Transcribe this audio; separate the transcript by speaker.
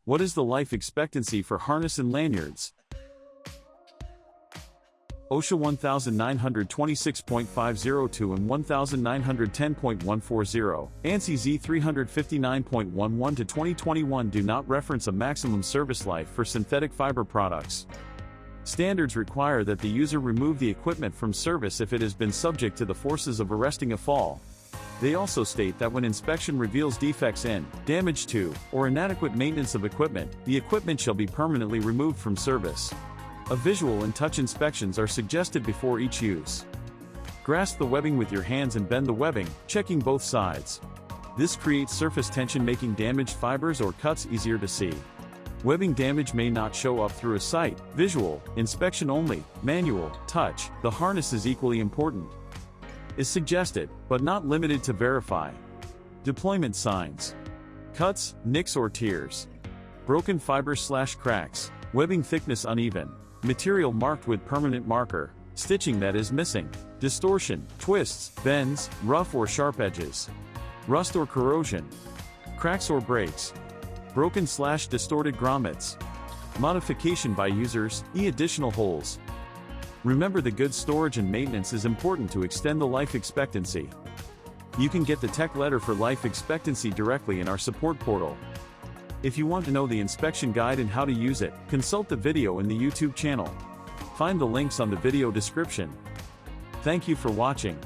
Speaker 1: What is the life expectancy for harness and lanyards? OSHA 1926.502 and 1910.140, ANSI Z 359.11 to 2021 do not reference a maximum service life for synthetic fiber products. Standards require that the user remove the equipment from service if it has been subject to the forces of arresting a fall. They also state that when inspection reveals defects in, damage to, or inadequate maintenance of equipment, the equipment shall be permanently removed from service. A visual and touch inspections are suggested before each use. Grasp the webbing with your hands and bend the webbing, checking both sides. This creates surface tension, making damaged fibers or cuts easier to see. Webbing damage may not show up through a sight, visual, inspection only, manual, touch. The harness is equally important. Is suggested, but not limited to verify. Deployment signs. Cuts, nicks or tears. Broken fibers/cracks. Webbing thickness uneven. Material marked with permanent marker. Stitching that is missing. Distortion, twists, bends, rough or sharp edges. Rust or corrosion. Cracks or breaks. Broken/distorted grommets. Modification by users, additional holes. Remember, the good storage and maintenance is important to extend the life expectancy. You can get the tech letter for life expectancy directly in our support portal. If you want to know the inspection guide and how to use it, consult the video in the YouTube channel. Find the links on the video description. Thank you for watching.